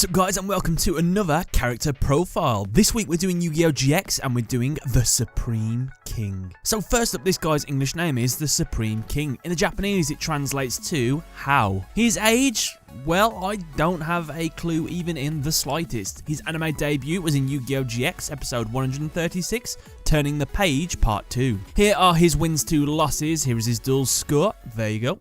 What's up guys, and welcome to another character profile. This week we're doing Yu-Gi-Oh! GX and we're doing the Supreme King. So first up, this guy's English name is the Supreme King. In the Japanese it translates to How. His age? Well, I don't have a clue even in the slightest. His anime debut was in Yu-Gi-Oh! GX episode 136, Turning the Page Part 2. Here are his wins to losses, here is his duel score, there you go.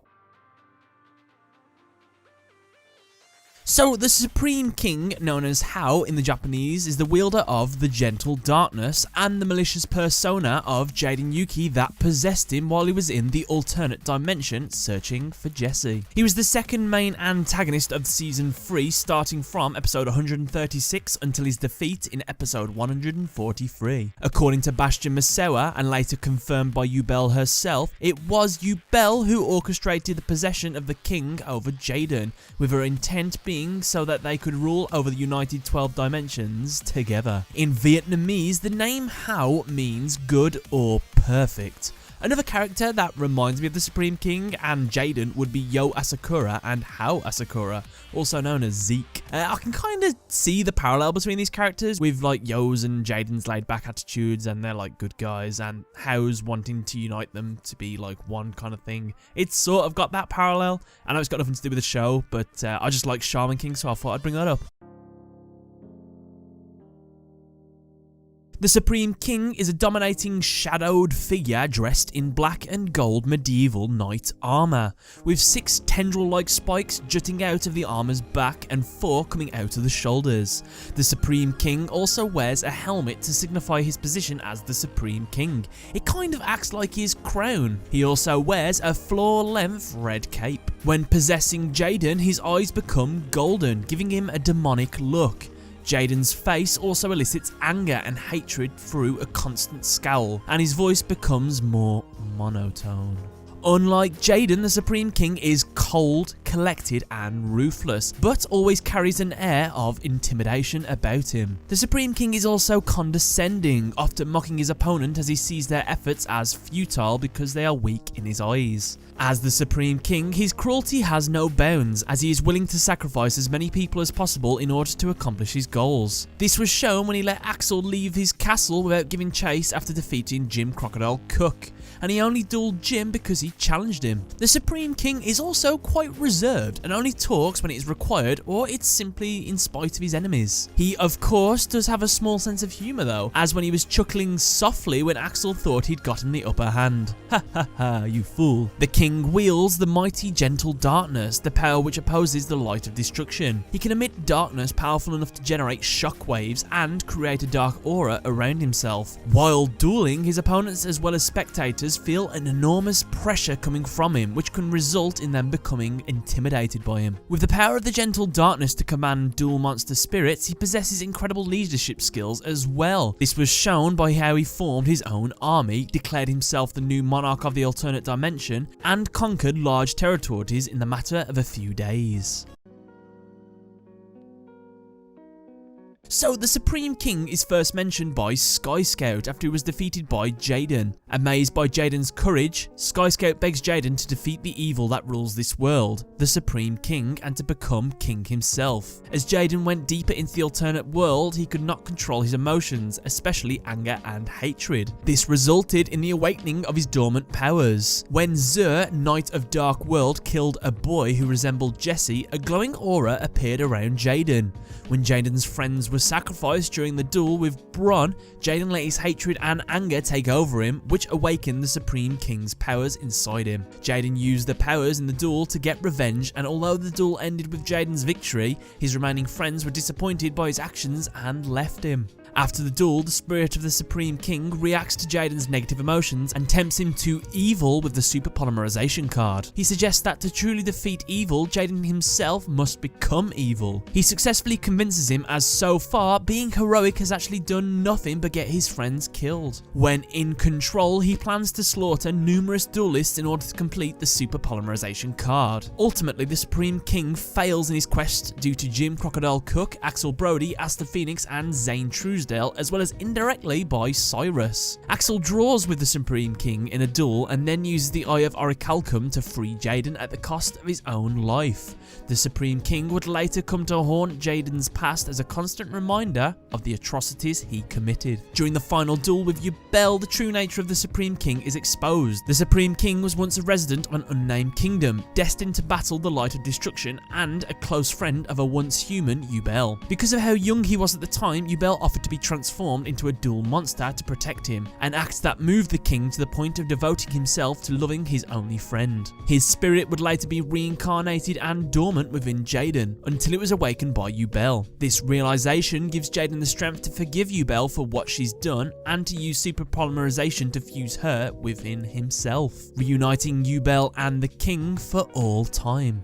So, the Supreme King, known as Hao in the Japanese, is the wielder of the Gentle Darkness and the malicious persona of Jaden Yuki that possessed him while he was in the alternate dimension searching for Jesse. He was the second main antagonist of Season 3, starting from episode 136 until his defeat in episode 143. According to Bastion Masewa, and later confirmed by Yubel herself, it was Yubel who orchestrated the possession of the king over Jaden, with her intent being so that they could rule over the United 12 Dimensions together. In Vietnamese, the name Hao means good or perfect. Another character that reminds me of the Supreme King and Jaden would be Yo Asakura and Hao Asakura, also known as Zeke. I can kind of see the parallel between these characters, with like Yo's and Jaden's laid back attitudes and they're like good guys, and Hao's wanting to unite them to be like one kind of thing. It's sort of got that parallel. I know it's got nothing to do with the show, but I just like Shaman King, so I thought I'd bring that up. The Supreme King is a dominating shadowed figure dressed in black and gold medieval knight armour, with 6 tendril-like spikes jutting out of the armour's back and 4 coming out of the shoulders. The Supreme King also wears a helmet to signify his position as the Supreme King. It kind of acts like his crown. He also wears a floor-length red cape. When possessing Jaden, his eyes become golden, giving him a demonic look. Jaden's face also elicits anger and hatred through a constant scowl, and his voice becomes more monotone. Unlike Jaden, the Supreme King is cold, collected and ruthless, but always carries an air of intimidation about him. The Supreme King is also condescending, often mocking his opponent as he sees their efforts as futile because they are weak in his eyes. As the Supreme King, his cruelty has no bounds, as he is willing to sacrifice as many people as possible in order to accomplish his goals. This was shown when he let Axel leave his castle without giving chase after defeating Jim Crocodile Cook, and he only dueled Jim because he challenged him. The Supreme King is also quite reserved and only talks when it is required or it's simply in spite of his enemies. He of course does have a small sense of humour though, as when he was chuckling softly when Axel thought he'd gotten the upper hand. Ha ha ha, you fool. The King wields the mighty Gentle Darkness, the power which opposes the light of destruction. He can emit darkness powerful enough to generate shockwaves and create a dark aura around himself. While dueling, his opponents as well as spectators feel an enormous pressure coming from him, which can result in them becoming intimidated by him. With the power of the Gentle Darkness to command dual monster spirits, he possesses incredible leadership skills as well. This was shown by how he formed his own army, declared himself the new monarch of the alternate dimension, and conquered large territories in the matter of a few days. So, the Supreme King is first mentioned by Sky Scout after he was defeated by Jaden. Amazed by Jaden's courage, Sky Scout begs Jaden to defeat the evil that rules this world, the Supreme King, and to become king himself. As Jaden went deeper into the alternate world, he could not control his emotions, especially anger and hatred. This resulted in the awakening of his dormant powers. When Zur, Knight of Dark World, killed a boy who resembled Jesse, a glowing aura appeared around Jaden. When Jaden's friends were sacrificed during the duel with Bron, Jaden let his hatred and anger take over him, which awakened the Supreme King's powers inside him. Jaden used the powers in the duel to get revenge, and although the duel ended with Jaden's victory, his remaining friends were disappointed by his actions and left him. After the duel, the spirit of the Supreme King reacts to Jaden's negative emotions and tempts him to evil with the Super Polymerization card. He suggests that to truly defeat evil, Jaden himself must become evil. He successfully convinces him, as so far, being heroic has actually done nothing but get his friends killed. When in control, he plans to slaughter numerous duelists in order to complete the Super Polymerization card. Ultimately, the Supreme King fails in his quest due to Jim Crocodile Cook, Axel Brody, Asta Phoenix, and Zane Truesdale Truesdale, as well as indirectly by Cyrus. Axel draws with the Supreme King in a duel and then uses the Eye of Orichalcum to free Jaden at the cost of his own life. The Supreme King would later come to haunt Jaden's past as a constant reminder of the atrocities he committed. During the final duel with Yugioh, the true nature of the Supreme King is exposed. The Supreme King was once a resident of an unnamed kingdom, destined to battle the Light of Destruction and a close friend of a once human Yugioh. Because of how young he was at the time, Yugioh offered to be transformed into a dual monster to protect him, an act that moved the king to the point of devoting himself to loving his only friend. His spirit would later be reincarnated and dormant within Jaden, until it was awakened by Yugioh. This realization gives Jaden the strength to forgive Yugioh for what she's done and to use super polymerization to fuse her within himself, reuniting Yugioh and the king for all time.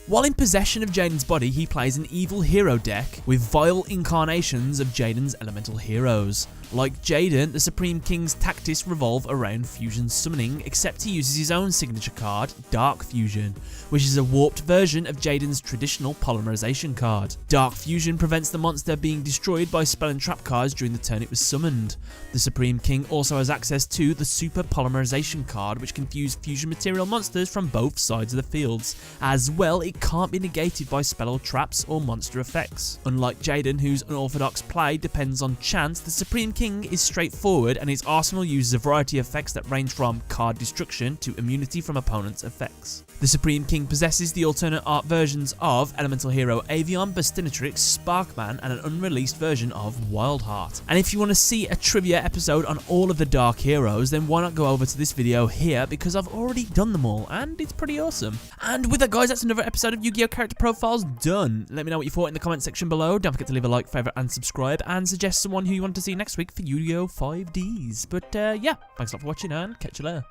While in possession of Jaden's body, he plays an evil hero deck with vile incarnations of Jaden's elemental heroes. Like Jaden, the Supreme King's tactics revolve around fusion summoning, except he uses his own signature card, Dark Fusion, which is a warped version of Jaden's traditional polymerization card. Dark Fusion prevents the monster being destroyed by spell and trap cards during the turn it was summoned. The Supreme King also has access to the Super Polymerization card, which can fuse fusion material monsters from both sides of the fields. As well, it can't be negated by spell or traps or monster effects. Unlike Jaden, whose unorthodox play depends on chance, the Supreme King is straightforward and his arsenal uses a variety of effects that range from card destruction to immunity from opponents' effects. The Supreme King possesses the alternate art versions of Elemental Hero Avion, Bastinatrix, Sparkman, and an unreleased version of Wildheart. And if you want to see a trivia episode on all of the Dark Heroes, then why not go over to this video here, because I've already done them all, and it's pretty awesome. And with that, guys, that's another episode of Yu-Gi-Oh! Character Profiles done. Let me know what you thought in the comment section below. Don't forget to leave a like, favourite, and subscribe, and suggest someone who you want to see next week for Yu-Gi-Oh! 5Ds. But yeah, thanks a lot for watching, and catch you later.